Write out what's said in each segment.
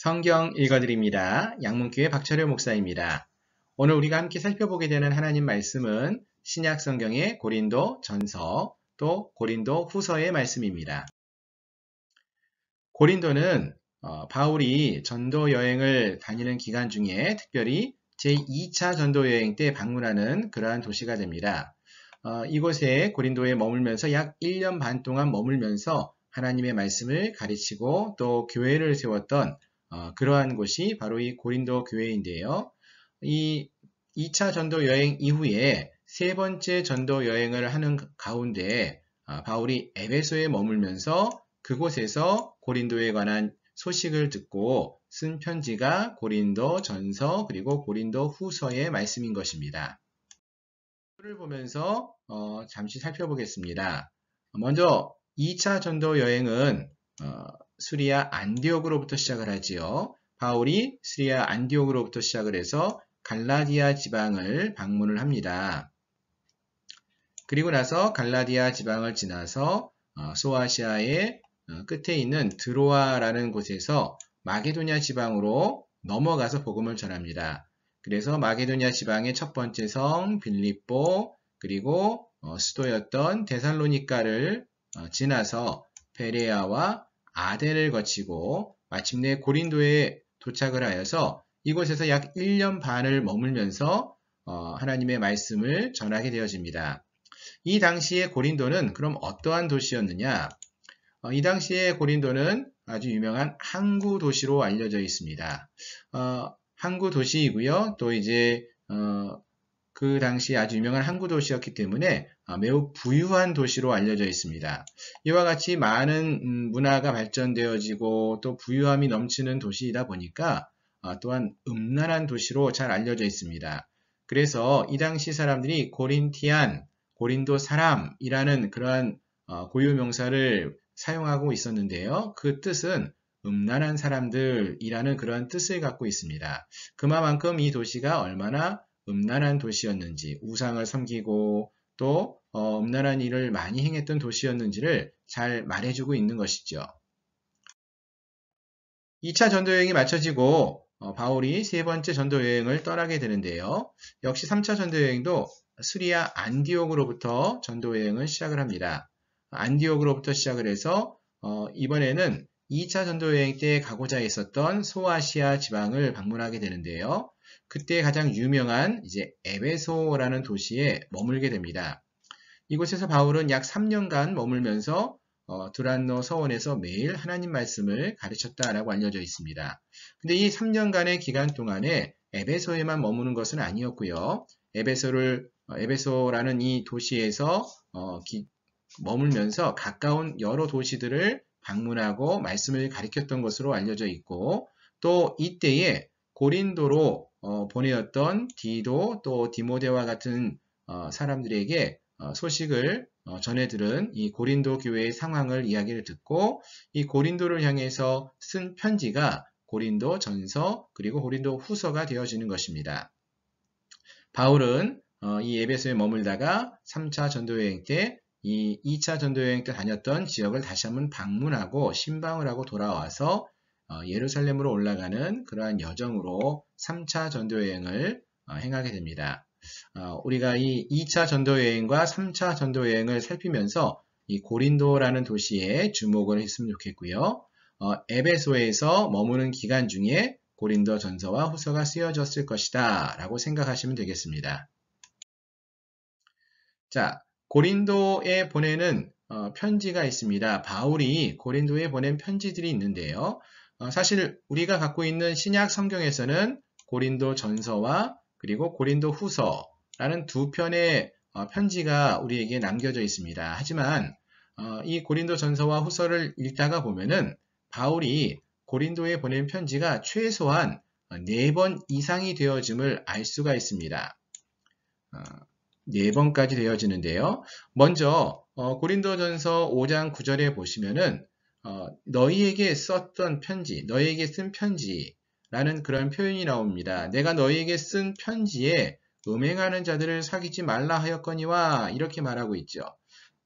성경 읽어드립니다. 양문교회 박철효 목사입니다. 오늘 우리가 함께 살펴보게 되는 하나님 말씀은 신약 성경의 고린도 전서 또 고린도 후서의 말씀입니다. 고린도는 바울이 전도 여행을 다니는 기간 중에 특별히 제2차 전도 여행 때 방문하는 그러한 도시가 됩니다. 이곳에 고린도에 머물면서 약 1년 반 동안 머물면서 하나님의 말씀을 가르치고 또 교회를 세웠던 그러한 곳이 바로 이 고린도 교회인데요. 이 2차 전도 여행 이후에 세 번째 전도 여행을 하는 가운데 바울이 에베소에 머물면서 그곳에서 고린도에 관한 소식을 듣고 쓴 편지가 고린도 전서 그리고 고린도 후서의 말씀인 것입니다. 를 보면서 잠시 살펴보겠습니다. 먼저 2차 전도 여행은 수리아 안디옥으로부터 시작을 하지요. 바울이 수리아 안디옥으로부터 시작을 해서 갈라디아 지방을 방문을 합니다. 그리고 나서 갈라디아 지방을 지나서 소아시아의 끝에 있는 드로아라는 곳에서 마게도냐 지방으로 넘어가서 복음을 전합니다. 그래서 마게도냐 지방의 첫 번째 성 빌립보 그리고 수도였던 데살로니가를 지나서 베레아와 아덴을 거치고 마침내 고린도에 도착을 하여서 이곳에서 약 1년 반을 머물면서 하나님의 말씀을 전하게 되어집니다. 이 당시에 고린도는 그럼 어떠한 도시였느냐? 이 당시에 고린도는 아주 유명한 항구 도시로 알려져 있습니다. 항구 도시이고요. 또 이제 그 당시 아주 유명한 항구 도시였기 때문에 매우 부유한 도시로 알려져 있습니다. 이와 같이 많은 문화가 발전되어지고 또 부유함이 넘치는 도시이다 보니까 또한 음란한 도시로 잘 알려져 있습니다. 그래서 이 당시 사람들이 고린티안, 고린도 사람이라는 그러한 고유명사를 사용하고 있었는데요. 그 뜻은 음란한 사람들이라는 그런 뜻을 갖고 있습니다. 그만큼 이 도시가 얼마나 음란한 도시였는지, 우상을 섬기고 또 음란한 일을 많이 행했던 도시였는지를 잘 말해주고 있는 것이죠. 2차 전도여행이 마쳐지고 바울이 세 번째 전도여행을 떠나게 되는데요. 역시 3차 전도여행도 수리아 안디옥으로부터 전도여행을 시작을 합니다. 안디옥으로부터 시작을 해서 이번에는 2차 전도여행 때 가고자 했었던 소아시아 지방을 방문하게 되는데요. 그때 가장 유명한 이제 에베소라는 도시에 머물게 됩니다. 이곳에서 바울은 약 3년간 머물면서 두란노 서원에서 매일 하나님 말씀을 가르쳤다라고 알려져 있습니다. 근데 이 3년간의 기간 동안에 에베소에만 머무는 것은 아니었고요. 에베소라는 이 도시에서 머물면서 가까운 여러 도시들을 방문하고 말씀을 가르쳤던 것으로 알려져 있고 또 이때에 고린도로 보내었던 디도 또 디모데와 같은 사람들에게 소식을 전해들은 이 고린도 교회의 상황을 이야기를 듣고 이 고린도를 향해서 쓴 편지가 고린도 전서 그리고 고린도 후서가 되어지는 것입니다. 바울은 이 에베소에 머물다가 3차 전도여행 때 이 2차 전도여행 때 다녔던 지역을 다시 한번 방문하고 신방을 하고 돌아와서 예루살렘으로 올라가는 그러한 여정으로 3차 전도여행을 행하게 됩니다. 우리가 이 2차 전도여행과 3차 전도여행을 살피면서 이 고린도라는 도시에 주목을 했으면 좋겠고요. 에베소에서 머무는 기간 중에 고린도 전서와 후서가 쓰여졌을 것이다 라고 생각하시면 되겠습니다. 자, 고린도에 보내는 편지가 있습니다. 바울이 고린도에 보낸 편지들이 있는데요. 사실 우리가 갖고 있는 신약 성경에서는 고린도 전서와 그리고 고린도 후서라는 두 편의 편지가 우리에게 남겨져 있습니다. 하지만 이 고린도 전서와 후서를 읽다가 보면은 바울이 고린도에 보낸 편지가 최소한 4번 이상이 되어짐을 알 수가 있습니다. 4번까지 되어지는데요. 먼저 고린도전서 5장 9절에 보시면은 너희에게 썼던 편지, 너희에게 쓴 편지라는 그런 표현이 나옵니다. 내가 너희에게 쓴 편지에 음행하는 자들을 사귀지 말라 하였거니와 이렇게 말하고 있죠.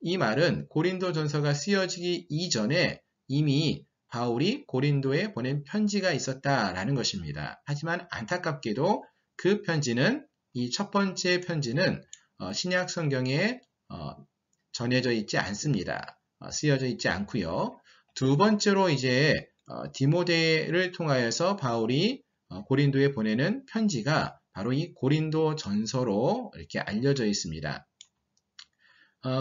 이 말은 고린도전서가 쓰여지기 이전에 이미 바울이 고린도에 보낸 편지가 있었다라는 것입니다. 하지만 안타깝게도 그 편지는 이 첫 번째 편지는 신약 성경에 전해져 있지 않습니다. 쓰여져 있지 않고요. 두 번째로 이제 디모데를 통하여서 바울이 고린도에 보내는 편지가 바로 이 고린도 전서로 이렇게 알려져 있습니다.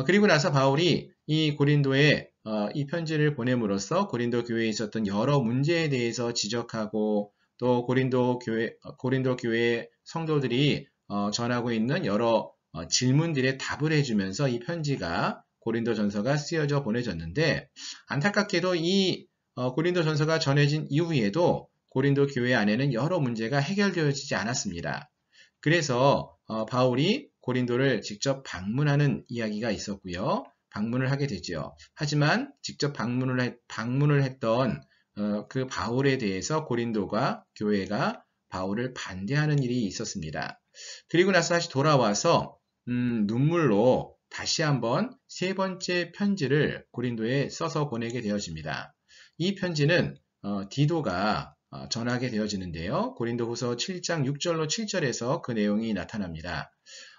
그리고 나서 바울이 이 고린도에 이 편지를 보냄으로써 고린도 교회에 있었던 여러 문제에 대해서 지적하고 또 고린도 교회 성도들이 전하고 있는 여러 질문들에 답을 해주면서 이 편지가 고린도 전서가 쓰여져 보내졌는데 안타깝게도 이 고린도 전서가 전해진 이후에도 고린도 교회 안에는 여러 문제가 해결되어지지 않았습니다. 그래서 바울이 고린도를 직접 방문하는 이야기가 있었고요. 방문을 하게 되죠. 하지만 직접 방문을 했던 그 바울에 대해서 고린도가 교회가 바울을 반대하는 일이 있었습니다. 그리고 나서 다시 돌아와서 눈물로 다시 한번 세 번째 편지를 고린도에 써서 보내게 되어집니다. 이 편지는 디도가 전하게 되어지는데요. 고린도후서 7장 6절로 7절에서 그 내용이 나타납니다.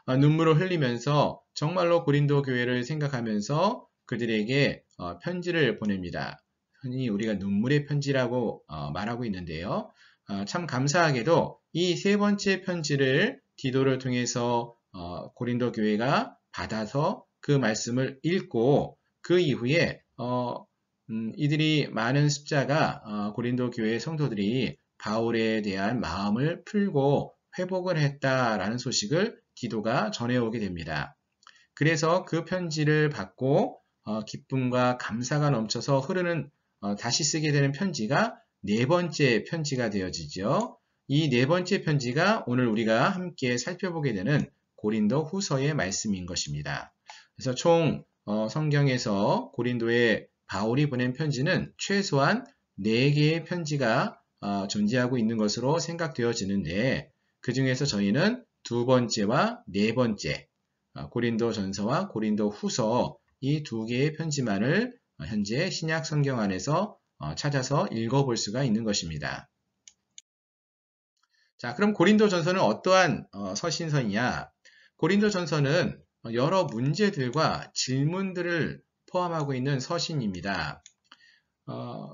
눈물을 흘리면서 정말로 고린도 교회를 생각하면서 그들에게 편지를 보냅니다. 흔히 우리가 눈물의 편지라고 말하고 있는데요. 참 감사하게도 이 세 번째 편지를 디도를 통해서 고린도 교회가 받아서 그 말씀을 읽고 그 이후에 이들이 많은 숫자가 고린도 교회 성도들이 바울에 대한 마음을 풀고 회복을 했다라는 소식을 디도가 전해오게 됩니다. 그래서 그 편지를 받고 기쁨과 감사가 넘쳐서 흐르는 다시 쓰게 되는 편지가 네 번째 편지가 되어지죠. 이 네 번째 편지가 오늘 우리가 함께 살펴보게 되는 고린도 후서의 말씀인 것입니다. 그래서 총 성경에서 고린도에 바울이 보낸 편지는 최소한 4개의 편지가 존재하고 있는 것으로 생각되어지는데 그 중에서 저희는 두 번째와 네 번째 고린도 전서와 고린도 후서 이 2개의 편지만을 현재 신약 성경 안에서 찾아서 읽어볼 수가 있는 것입니다. 자, 그럼 고린도 전서는 어떠한 서신서이냐? 고린도 전서는 여러 문제들과 질문들을 포함하고 있는 서신입니다.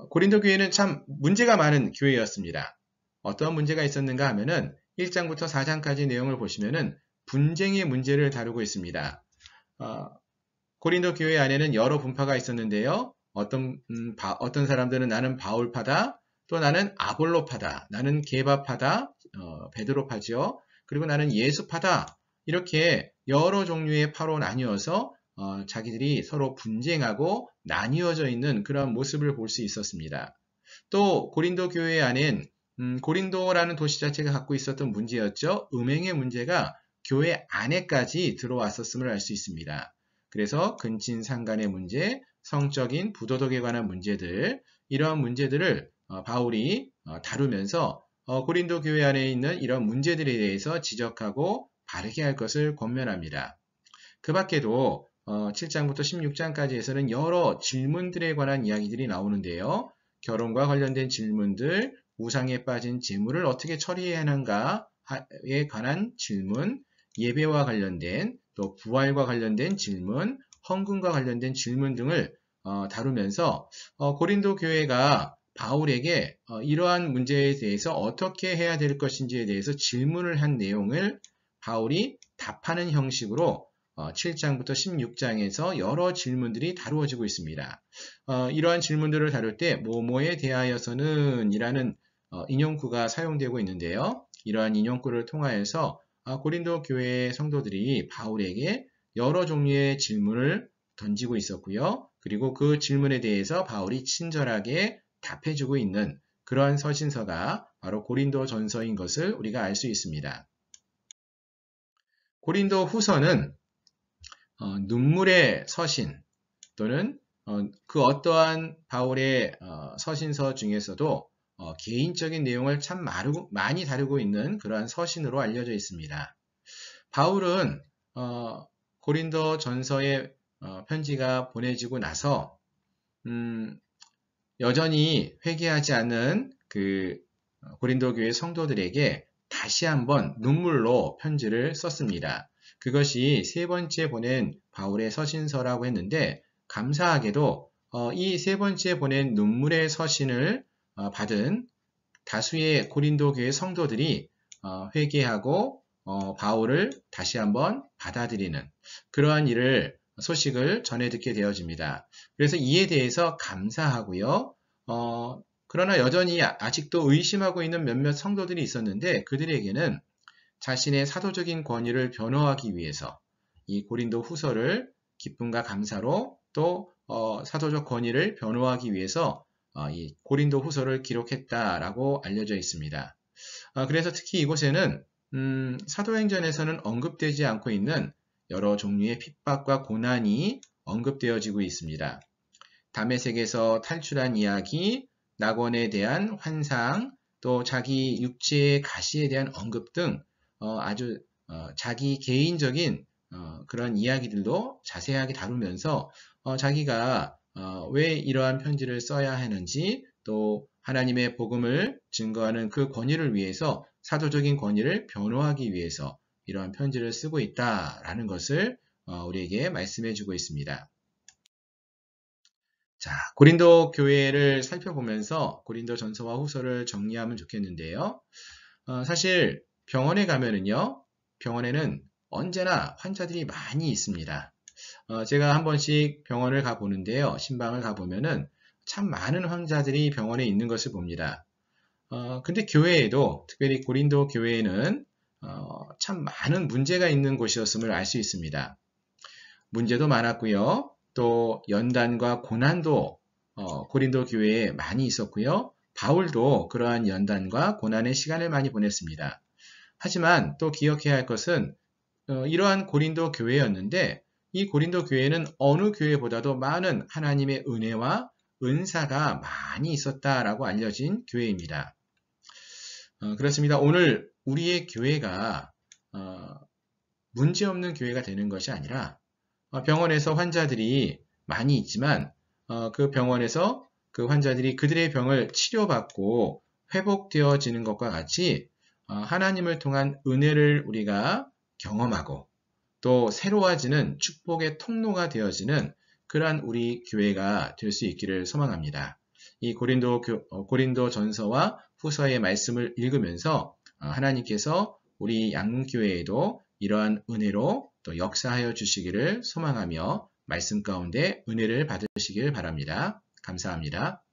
고린도 교회는 참 문제가 많은 교회였습니다. 어떤 문제가 있었는가 하면은 1장부터 4장까지 내용을 보시면은 분쟁의 문제를 다루고 있습니다. 고린도 교회 안에는 여러 분파가 있었는데요. 어떤 사람들은 나는 바울파다, 또 나는 아볼로파다, 나는 게바파다, 베드로파지요. 그리고 나는 예수파다. 이렇게 여러 종류의 파로 나뉘어서 자기들이 서로 분쟁하고 나뉘어져 있는 그런 모습을 볼 수 있었습니다. 또 고린도 교회 안엔 고린도라는 도시 자체가 갖고 있었던 문제였죠. 음행의 문제가 교회 안에까지 들어왔었음을 알 수 있습니다. 그래서 근친상간의 문제, 성적인 부도덕에 관한 문제들, 이러한 문제들을 바울이 다루면서 고린도 교회 안에 있는 이런 문제들에 대해서 지적하고 바르게 할 것을 권면합니다. 그 밖에도 7장부터 16장까지에서는 여러 질문들에 관한 이야기들이 나오는데요. 결혼과 관련된 질문들, 우상에 빠진 재물을 어떻게 처리해야 하는가에 관한 질문, 예배와 관련된 또 부활과 관련된 질문, 헌금과 관련된 질문 등을 다루면서 고린도 교회가 바울에게 이러한 문제에 대해서 어떻게 해야 될 것인지에 대해서 질문을 한 내용을 바울이 답하는 형식으로 7장부터 16장에서 여러 질문들이 다루어지고 있습니다. 이러한 질문들을 다룰 때 뭐뭐에 대하여서는 이라는 인용구가 사용되고 있는데요. 이러한 인용구를 통하여서 고린도 교회의 성도들이 바울에게 여러 종류의 질문을 던지고 있었고요. 그리고 그 질문에 대해서 바울이 친절하게 답해주고 있는 그러한 서신서가 바로 고린도 전서인 것을 우리가 알 수 있습니다. 고린도 후서는 눈물의 서신 또는 그 어떠한 바울의 서신서 중에서도 개인적인 내용을 참 많이 다루고 있는 그러한 서신으로 알려져 있습니다. 바울은 고린도 전서의 편지가 보내지고 나서 여전히 회개하지 않는 그 고린도 교회 성도들에게 다시 한번 눈물로 편지를 썼습니다. 그것이 세 번째 보낸 바울의 서신서라고 했는데 감사하게도 이 세 번째 보낸 눈물의 서신을 받은 다수의 고린도 교회 성도들이 회개하고 바울을 다시 한번 받아들이는 그러한 소식을 전해 듣게 되어집니다. 그래서 이에 대해서 감사하고요. 그러나 여전히 아직도 의심하고 있는 몇몇 성도들이 있었는데 그들에게는 자신의 사도적인 권위를 변호하기 위해서 이 고린도 후서를 기쁨과 감사로 또 사도적 권위를 변호하기 위해서 이 고린도 후서를 기록했다라고 알려져 있습니다. 그래서 특히 이곳에는 사도행전에서는 언급되지 않고 있는 여러 종류의 핍박과 고난이 언급되어지고 있습니다. 다메섹에서 탈출한 이야기, 낙원에 대한 환상, 또 자기 육체의 가시에 대한 언급 등 아주 자기 개인적인 그런 이야기들도 자세하게 다루면서 자기가 왜 이러한 편지를 써야 하는지 또 하나님의 복음을 증거하는 그 권위를 위해서 사도적인 권위를 변호하기 위해서 이러한 편지를 쓰고 있다라는 것을 우리에게 말씀해 주고 있습니다. 자, 고린도 교회를 살펴보면서 고린도 전서와 후서를 정리하면 좋겠는데요. 사실 병원에 가면은요, 병원에는 언제나 환자들이 많이 있습니다. 제가 한 번씩 병원을 가보는데요. 신방을 가보면은 참 많은 환자들이 병원에 있는 것을 봅니다. 근데 교회에도, 특별히 고린도 교회에는 참 많은 문제가 있는 곳이었음을 알 수 있습니다. 문제도 많았고요. 또 연단과 고난도 고린도 교회에 많이 있었고요. 바울도 그러한 연단과 고난의 시간을 많이 보냈습니다. 하지만 또 기억해야 할 것은 이러한 고린도 교회였는데 이 고린도 교회는 어느 교회보다도 많은 하나님의 은혜와 은사가 많이 있었다라고 알려진 교회입니다. 그렇습니다. 오늘 우리의 교회가 문제없는 교회가 되는 것이 아니라 병원에서 환자들이 많이 있지만 그 병원에서 그 환자들이 그들의 병을 치료받고 회복되어지는 것과 같이 하나님을 통한 은혜를 우리가 경험하고 또 새로워지는 축복의 통로가 되어지는 그러한 우리 교회가 될 수 있기를 소망합니다. 이 고린도 전서와 후서의 말씀을 읽으면서 하나님께서 우리 양문교회에도 이러한 은혜로 또 역사하여 주시기를 소망하며 말씀 가운데 은혜를 받으시길 바랍니다. 감사합니다.